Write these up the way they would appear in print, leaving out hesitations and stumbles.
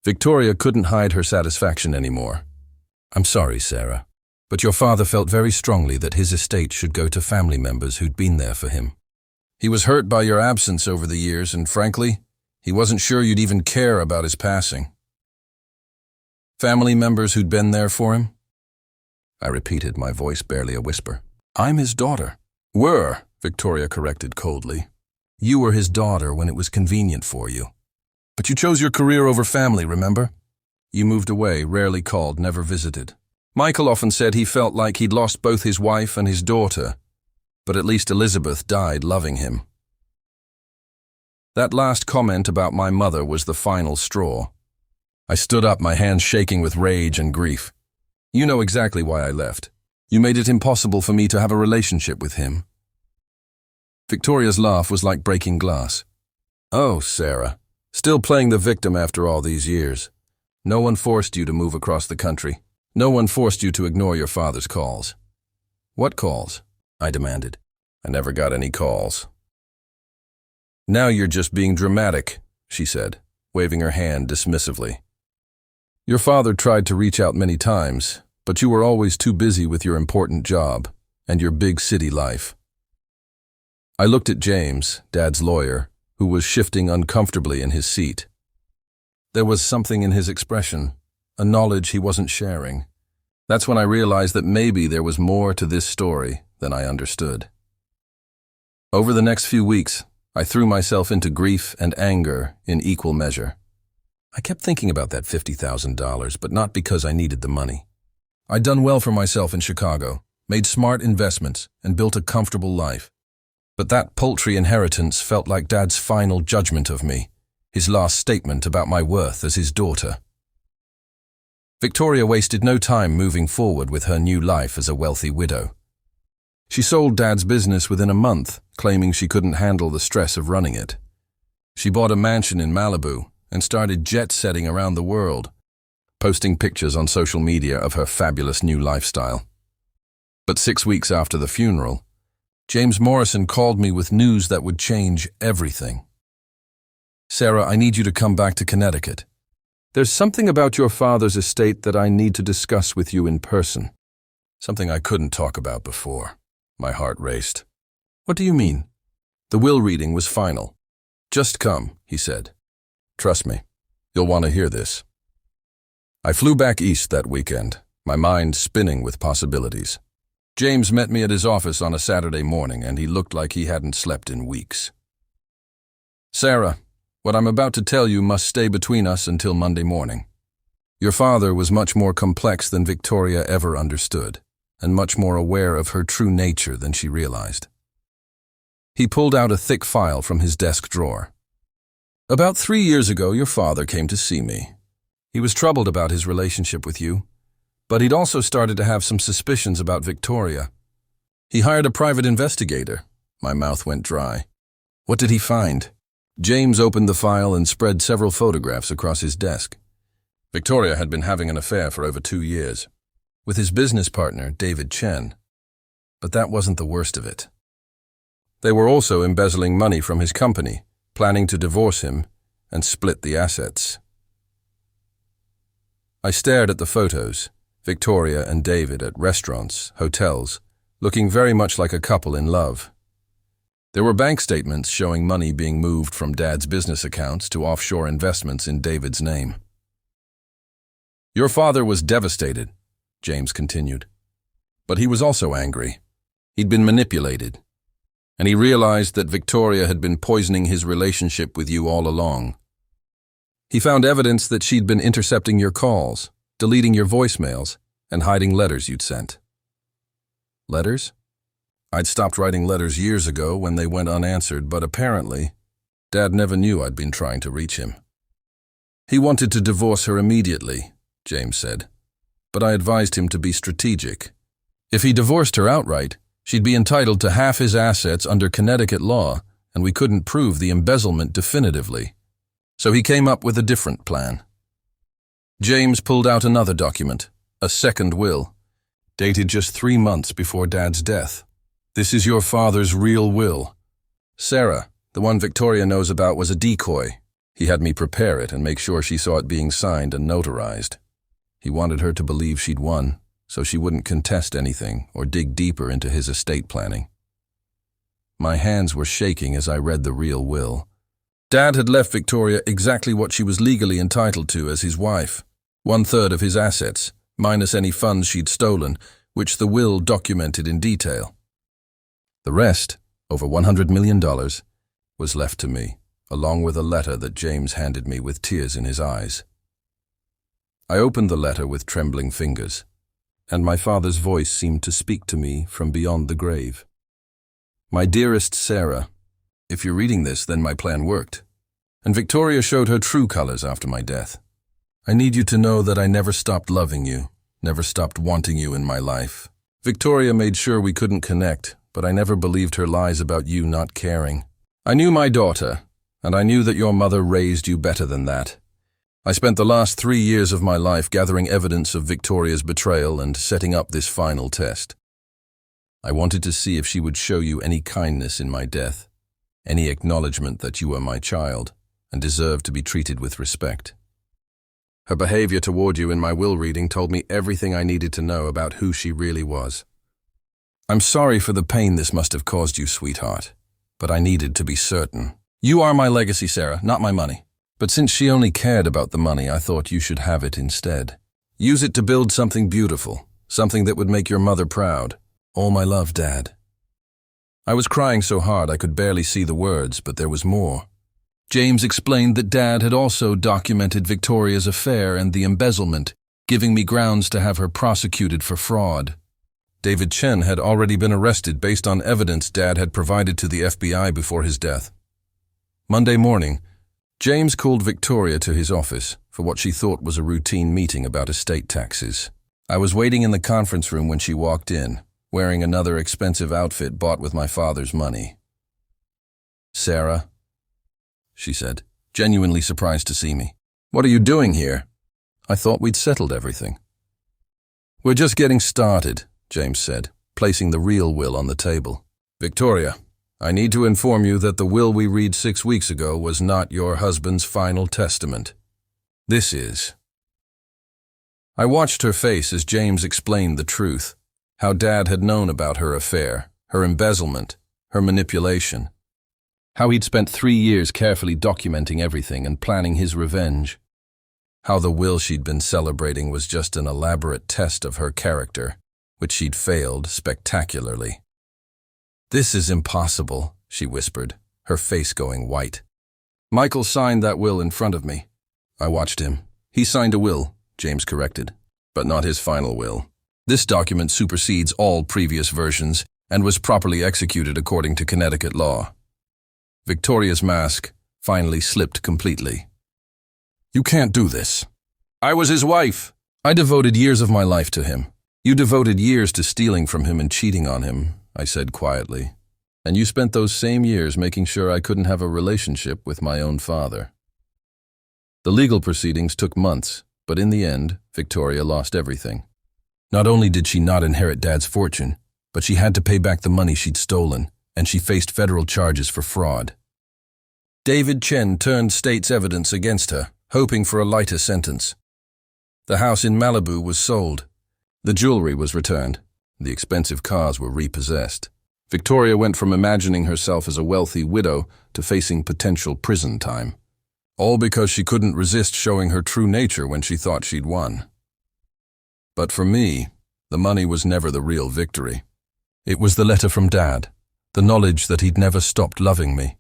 Victoria couldn't hide her satisfaction anymore. "I'm sorry, Sarah, but your father felt very strongly that his estate should go to family members who'd been there for him. He was hurt by your absence over the years, and frankly, he wasn't sure you'd even care about his passing." "Family members who'd been there for him?" I repeated, my voice barely a whisper. "I'm his daughter." "Were," Victoria corrected coldly. "You were his daughter when it was convenient for you. But you chose your career over family, remember? You moved away, rarely called, never visited. Michael often said he felt like he'd lost both his wife and his daughter, but at least Elizabeth died loving him." That last comment about my mother was the final straw. I stood up, my hands shaking with rage and grief. "You know exactly why I left. You made it impossible for me to have a relationship with him." Victoria's laugh was like breaking glass. "Oh, Sarah, still playing the victim after all these years. No one forced you to move across the country. No one forced you to ignore your father's calls." "What calls?" I demanded. "I never got any calls." "Now you're just being dramatic," she said, waving her hand dismissively. "Your father tried to reach out many times, but you were always too busy with your important job and your big city life." I looked at James, Dad's lawyer, who was shifting uncomfortably in his seat. There was something in his expression, a knowledge he wasn't sharing. That's when I realized that maybe there was more to this story than I understood. Over the next few weeks, I threw myself into grief and anger in equal measure. I kept thinking about that $50,000, but not because I needed the money. I'd done well for myself in Chicago, made smart investments, and built a comfortable life. But that paltry inheritance felt like Dad's final judgment of me, his last statement about my worth as his daughter. Victoria wasted no time moving forward with her new life as a wealthy widow. She sold Dad's business within a month, claiming she couldn't handle the stress of running it. She bought a mansion in Malibu and started jet-setting around the world, posting pictures on social media of her fabulous new lifestyle. But 6 weeks after the funeral, James Morrison called me with news that would change everything. "Sarah, I need you to come back to Connecticut. There's something about your father's estate that I need to discuss with you in person." Something I couldn't talk about before. My heart raced. "What do you mean?" The will reading was final. "Just come," he said. "Trust me, you'll want to hear this." I flew back east that weekend, my mind spinning with possibilities. James met me at his office on a Saturday morning, and he looked like he hadn't slept in weeks. "Sarah, what I'm about to tell you must stay between us until Monday morning. Your father was much more complex than Victoria ever understood, and much more aware of her true nature than she realized." He pulled out a thick file from his desk drawer. "About 3 years ago, your father came to see me. He was troubled about his relationship with you, but he'd also started to have some suspicions about Victoria. He hired a private investigator." My mouth went dry. "What did he find?" James opened the file and spread several photographs across his desk. Victoria had been having an affair for over 2 years, with his business partner, David Chen. But that wasn't the worst of it. They were also embezzling money from his company, planning to divorce him and split the assets. I stared at the photos, Victoria and David at restaurants, hotels, looking very much like a couple in love. There were bank statements showing money being moved from Dad's business accounts to offshore investments in David's name. "Your father was devastated," James continued. "But he was also angry. He'd been manipulated. And he realized that Victoria had been poisoning his relationship with you all along. He found evidence that she'd been intercepting your calls, deleting your voicemails, and hiding letters you'd sent." "Letters?" "I'd stopped writing letters years ago when they went unanswered, but apparently, Dad never knew I'd been trying to reach him. He wanted to divorce her immediately," James said, "but I advised him to be strategic. If he divorced her outright, she'd be entitled to half his assets under Connecticut law, and we couldn't prove the embezzlement definitively. So he came up with a different plan." James pulled out another document, a second will, dated just 3 months before Dad's death. "This is your father's real will. Sarah, the one Victoria knows about, was a decoy. He had me prepare it and make sure she saw it being signed and notarized. He wanted her to believe she'd won, so she wouldn't contest anything or dig deeper into his estate planning. My hands were shaking as I read the real will. Dad had left Victoria exactly what she was legally entitled to as his wife, 1/3 of his assets, minus any funds she'd stolen, which the will documented in detail. The rest, over $100 million, was left to me, along with a letter that James handed me with tears in his eyes. I opened the letter with trembling fingers, and my father's voice seemed to speak to me from beyond the grave. My dearest Sarah, if you're reading this, then my plan worked, and Victoria showed her true colors after my death. I need you to know that I never stopped loving you, never stopped wanting you in my life. Victoria made sure we couldn't connect, but I never believed her lies about you not caring. I knew my daughter, and I knew that your mother raised you better than that. I spent the last 3 years of my life gathering evidence of Victoria's betrayal and setting up this final test. I wanted to see if she would show you any kindness in my death, any acknowledgement that you were my child and deserved to be treated with respect. Her behavior toward you in my will reading told me everything I needed to know about who she really was. I'm sorry for the pain this must have caused you, sweetheart, but I needed to be certain. You are my legacy, Sarah, not my money. But since she only cared about the money, I thought you should have it instead. Use it to build something beautiful, something that would make your mother proud. All my love, Dad. I was crying so hard I could barely see the words, but there was more. James explained that Dad had also documented Victoria's affair and the embezzlement, giving me grounds to have her prosecuted for fraud. David Chen had already been arrested based on evidence Dad had provided to the FBI before his death. Monday morning, James called Victoria to his office for what she thought was a routine meeting about estate taxes. I was waiting in the conference room when she walked in, wearing another expensive outfit bought with my father's money. "Sarah," she said, genuinely surprised to see me. "What are you doing here? I thought we'd settled everything." "We're just getting started," James said, placing the real will on the table. "Victoria, I need to inform you that the will we read 6 weeks ago was not your husband's final testament. This is." I watched her face as James explained the truth, how Dad had known about her affair, her embezzlement, her manipulation, how he'd spent 3 years carefully documenting everything and planning his revenge, how the will she'd been celebrating was just an elaborate test of her character, which she'd failed spectacularly. "This is impossible," she whispered, her face going white. "Michael signed that will in front of me." I watched him. "He signed a will," James corrected, "but not his final will. This document supersedes all previous versions and was properly executed according to Connecticut law." Victoria's mask finally slipped completely. "You can't do this." "I was his wife. I devoted years of my life to him. You devoted years to stealing from him and cheating on him," I said quietly. "And you spent those same years making sure I couldn't have a relationship with my own father." The legal proceedings took months, but in the end, Victoria lost everything. Not only did she not inherit Dad's fortune, but she had to pay back the money she'd stolen, and she faced federal charges for fraud. David Chen turned state's evidence against her, hoping for a lighter sentence. The house in Malibu was sold. The jewelry was returned. The expensive cars were repossessed. Victoria went from imagining herself as a wealthy widow to facing potential prison time, all because she couldn't resist showing her true nature when she thought she'd won. But for me, the money was never the real victory. It was the letter from Dad, the knowledge that he'd never stopped loving me,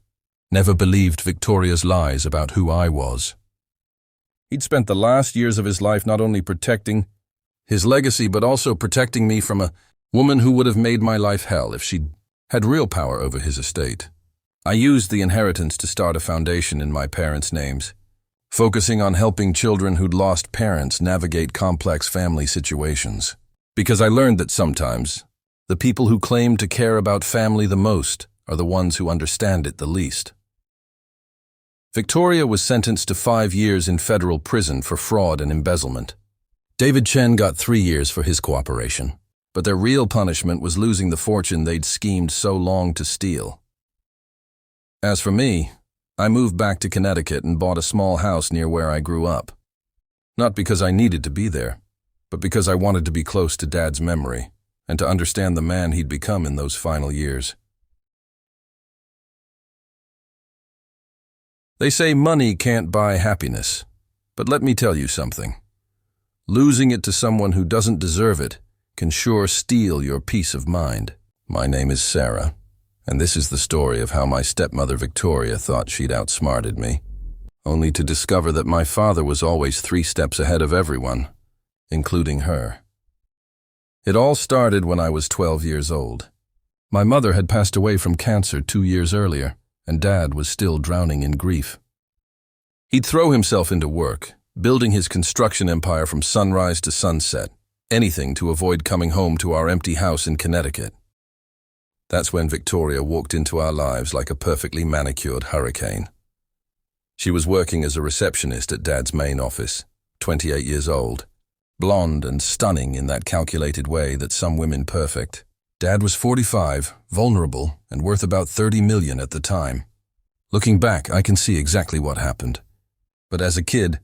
never believed Victoria's lies about who I was. He'd spent the last years of his life not only protecting his legacy, but also protecting me from a woman who would have made my life hell if she'd had real power over his estate. I used the inheritance to start a foundation in my parents' names, focusing on helping children who'd lost parents navigate complex family situations. Because I learned that sometimes, the people who claim to care about family the most are the ones who understand it the least. Victoria was sentenced to 5 years in federal prison for fraud and embezzlement. David Chen got 3 years for his cooperation, but their real punishment was losing the fortune they'd schemed so long to steal. As for me, I moved back to Connecticut and bought a small house near where I grew up. Not because I needed to be there, but because I wanted to be close to Dad's memory and to understand the man he'd become in those final years. They say money can't buy happiness, but let me tell you something. Losing it to someone who doesn't deserve it can sure steal your peace of mind. My name is Sarah, and this is the story of how my stepmother Victoria thought she'd outsmarted me, only to discover that my father was always 3 steps ahead of everyone, including her. It all started when I was 12 years old. My mother had passed away from cancer 2 years earlier, and Dad was still drowning in grief. He'd throw himself into work, building his construction empire from sunrise to sunset, anything to avoid coming home to our empty house in Connecticut. That's when Victoria walked into our lives like a perfectly manicured hurricane. She was working as a receptionist at Dad's main office, 28 years old, blonde and stunning in that calculated way that some women perfect. Dad was 45, vulnerable, and worth about $30 million at the time. Looking back, I can see exactly what happened. But as a kid,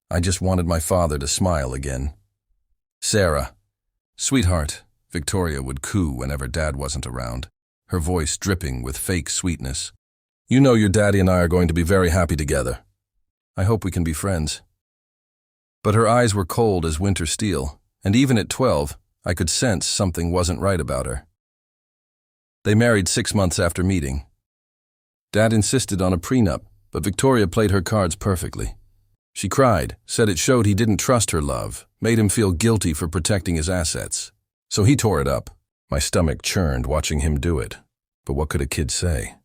I just wanted my father to smile again. Sarah, sweetheart, Victoria would coo whenever Dad wasn't around, her voice dripping with fake sweetness. You know your daddy and I are going to be very happy together. I hope we can be friends. But her eyes were cold as winter steel, and even at 12, I could sense something wasn't right about her. They married 6 months after meeting. Dad insisted on a prenup, but Victoria played her cards perfectly. She cried, said it showed he didn't trust her love, made him feel guilty for protecting his assets. So he tore it up. My stomach churned watching him do it. But what could a kid say?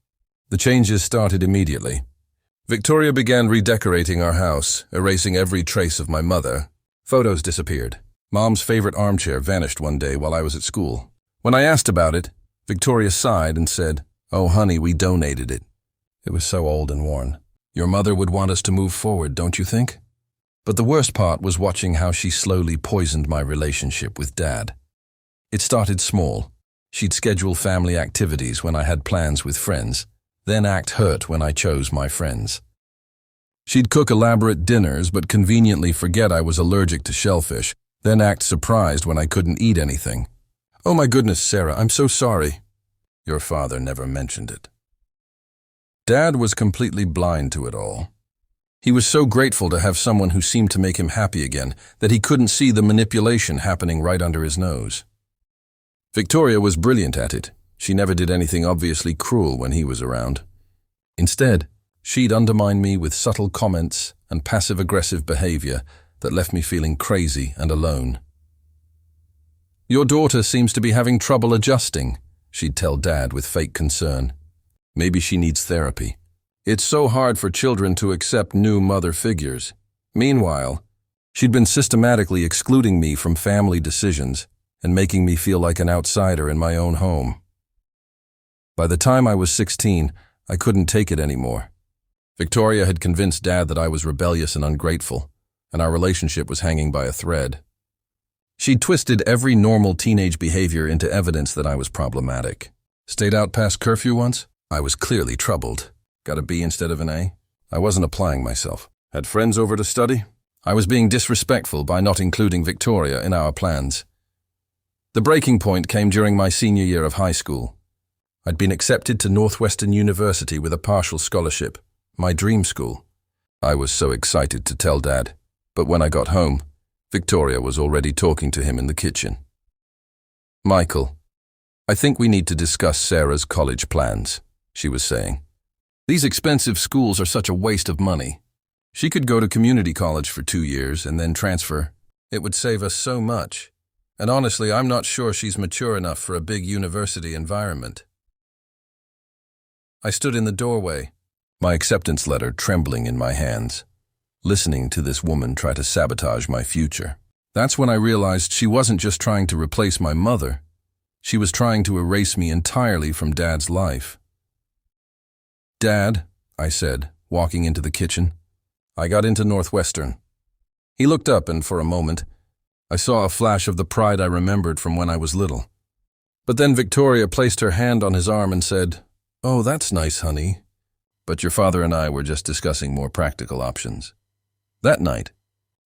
The changes started immediately. Victoria began redecorating our house, erasing every trace of my mother. Photos disappeared. Mom's favorite armchair vanished one day while I was at school. When I asked about it, Victoria sighed and said, "Oh, honey, we donated it. It was so old and worn. Your mother would want us to move forward, don't you think?" But the worst part was watching how she slowly poisoned my relationship with Dad. It started small. She'd schedule family activities when I had plans with friends, then act hurt when I chose my friends. She'd cook elaborate dinners but conveniently forget I was allergic to shellfish, then act surprised when I couldn't eat anything. "Oh my goodness, Sarah, I'm so sorry." Your father never mentioned it. Dad was completely blind to it all. He was so grateful to have someone who seemed to make him happy again that he couldn't see the manipulation happening right under his nose. Victoria was brilliant at it. She never did anything obviously cruel when he was around. Instead, she'd undermine me with subtle comments and passive-aggressive behavior that left me feeling crazy and alone. "Your daughter seems to be having trouble adjusting," she'd tell Dad with fake concern. "Maybe she needs therapy. It's so hard for children to accept new mother figures." Meanwhile, she'd been systematically excluding me from family decisions and making me feel like an outsider in my own home. By the time I was 16, I couldn't take it anymore. Victoria had convinced Dad that I was rebellious and ungrateful, and our relationship was hanging by a thread. She'd twisted every normal teenage behavior into evidence that I was problematic. Stayed out past curfew once? I was clearly troubled. Got a B instead of an A? I wasn't applying myself. Had friends over to study? I was being disrespectful by not including Victoria in our plans. The breaking point came during my senior year of high school. I'd been accepted to Northwestern University with a partial scholarship, my dream school. I was so excited to tell Dad, but when I got home, Victoria was already talking to him in the kitchen. "Michael, I think we need to discuss Sarah's college plans," she was saying. "These expensive schools are such a waste of money. She could go to community college for 2 years and then transfer. It would save us so much. And honestly, I'm not sure she's mature enough for a big university environment." I stood in the doorway, my acceptance letter trembling in my hands, listening to this woman try to sabotage my future. That's when I realized she wasn't just trying to replace my mother. She was trying to erase me entirely from Dad's life. "Dad," I said, walking into the kitchen, "I got into Northwestern." He looked up, and for a moment, I saw a flash of the pride I remembered from when I was little. But then Victoria placed her hand on his arm and said, "Oh, that's nice, honey. but your father and I were just discussing more practical options. That night,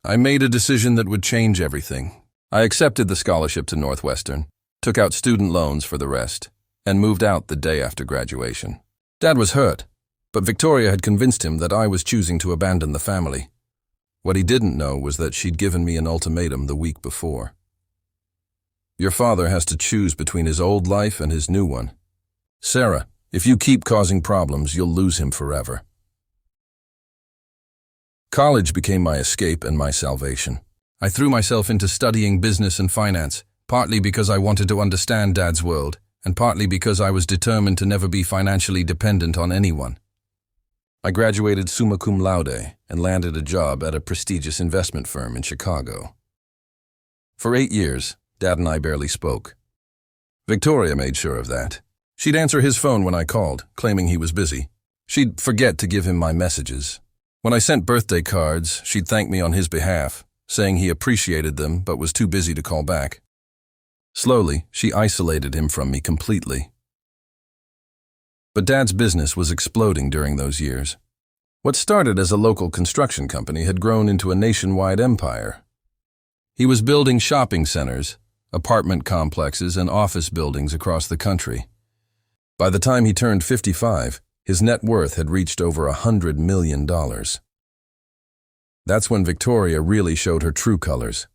I made a decision that would change everything. I accepted the scholarship to Northwestern, took out student loans for the rest, and moved out the day after graduation. Dad was hurt, but Victoria had convinced him that I was choosing to abandon the family. What he didn't know was that she'd given me an ultimatum the week before. Your father has to choose between his old life and his new one. Sarah, if you keep causing problems, you'll lose him forever. College became my escape and my salvation. I threw myself into studying business and finance, partly because I wanted to understand Dad's world, and partly because I was determined to never be financially dependent on anyone. I graduated summa cum laude and landed a job at a prestigious investment firm in Chicago. For 8 years, Dad and I barely spoke. Victoria made sure of that. She'd answer his phone when I called, claiming he was busy. She'd forget to give him my messages. When I sent birthday cards, she'd thank me on his behalf, saying he appreciated them but was too busy to call back. Slowly, she isolated him from me completely. But Dad's business was exploding during those years. What started as a local construction company had grown into a nationwide empire. He was building shopping centers, apartment complexes, and office buildings across the country. By the time he turned 55, his net worth had reached over $100 million. That's when Victoria really showed her true colors.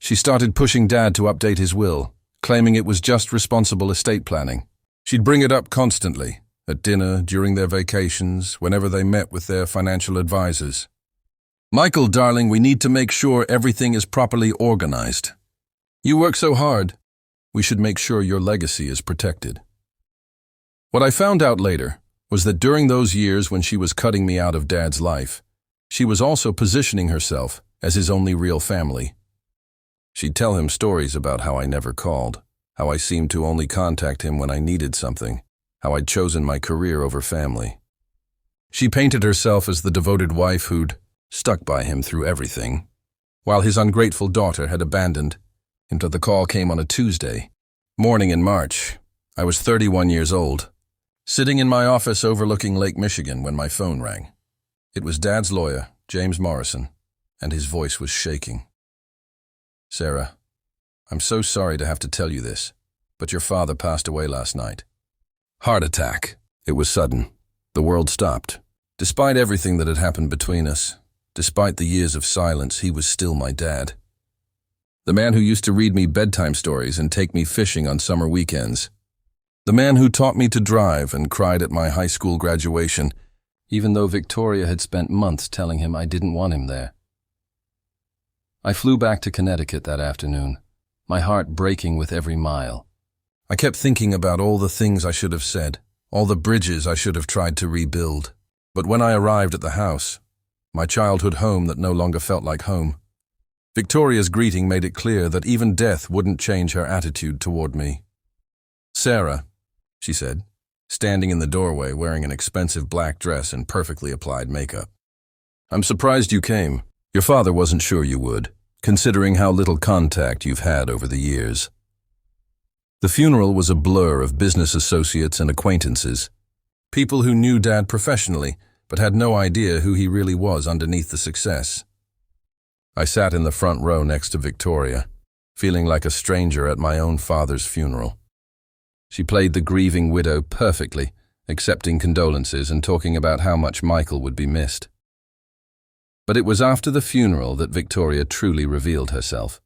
She started pushing Dad to update his will, claiming it was just responsible estate planning. She'd bring it up constantly, at dinner, during their vacations, whenever they met with their financial advisors. "Michael, darling, we need to make sure everything is properly organized. You work so hard. We should make sure your legacy is protected." What I found out later was that during those years when she was cutting me out of Dad's life, she was also positioning herself as his only real family. She'd tell him stories about how I never called, how I seemed to only contact him when I needed something, how I'd chosen my career over family. She painted herself as the devoted wife who'd stuck by him through everything, while his ungrateful daughter had abandoned him. The call came on a Tuesday morning in March. I was 31 years old, sitting in my office overlooking Lake Michigan when my phone rang. It was Dad's lawyer, James Morrison, and his voice was shaking. "Sarah, I'm so sorry to have to tell you this, but your father passed away last night. Heart attack." It was sudden. The world stopped. Despite everything that had happened between us, despite the years of silence, he was still my dad. The man who used to read me bedtime stories and take me fishing on summer weekends. The man who taught me to drive and cried at my high school graduation, even though Victoria had spent months telling him I didn't want him there. I flew back to Connecticut that afternoon, my heart breaking with every mile. I kept thinking about all the things I should have said, all the bridges I should have tried to rebuild. But when I arrived at the house, my childhood home that no longer felt like home, Victoria's greeting made it clear that even death wouldn't change her attitude toward me. "Sarah," she said, standing in the doorway wearing an expensive black dress and perfectly applied makeup. "I'm surprised you came. Your father wasn't sure you would, considering how little contact you've had over the years." The funeral was a blur of business associates and acquaintances, people who knew Dad professionally but had no idea who he really was underneath the success. I sat in the front row next to Victoria, feeling like a stranger at my own father's funeral. She played the grieving widow perfectly, accepting condolences and talking about how much Michael would be missed. But it was after the funeral that Victoria truly revealed herself.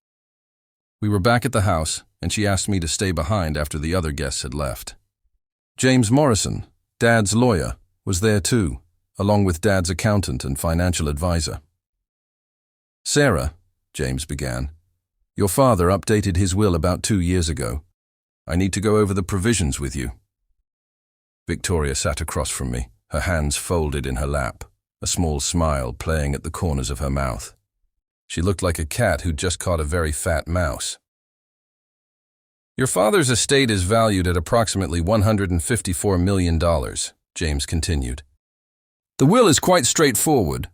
We were back at the house, and she asked me to stay behind after the other guests had left. James Morrison, Dad's lawyer, was there too, along with Dad's accountant and financial advisor. "Sarah," James began, "your father updated his will about 2 years ago. I need to go over the provisions with you." Victoria sat across from me, her hands folded in her lap, a small smile playing at the corners of her mouth. She looked like a cat who'd just caught a very fat mouse. "Your father's estate is valued at approximately $154 million, James continued. "The will is quite straightforward.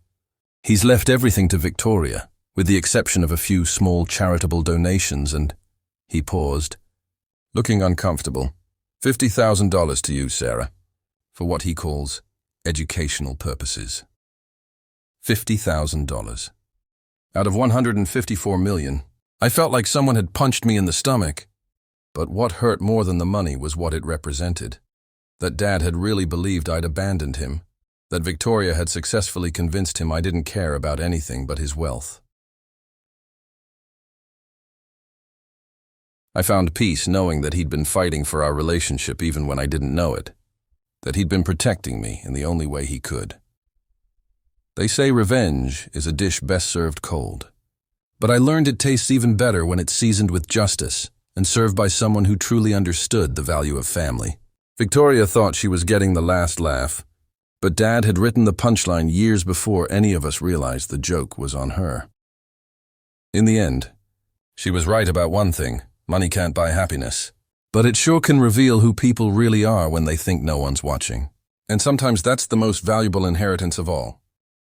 He's left everything to Victoria, with the exception of a few small charitable donations and—" He paused, looking uncomfortable. "$50,000 to you, Sarah, for what he calls educational purposes. $50,000. Out of $154 million, I felt like someone had punched me in the stomach. But what hurt more than the money was what it represented. That Dad had really believed I'd abandoned him. That Victoria had successfully convinced him I didn't care about anything but his wealth. I found peace knowing that he'd been fighting for our relationship even when I didn't know it. That he'd been protecting me in the only way he could. They say revenge is a dish best served cold. But I learned it tastes even better when it's seasoned with justice and served by someone who truly understood the value of family. Victoria thought she was getting the last laugh, but Dad had written the punchline years before any of us realized the joke was on her. In the end, she was right about one thing: money can't buy happiness. But it sure can reveal who people really are when they think no one's watching. And sometimes that's the most valuable inheritance of all.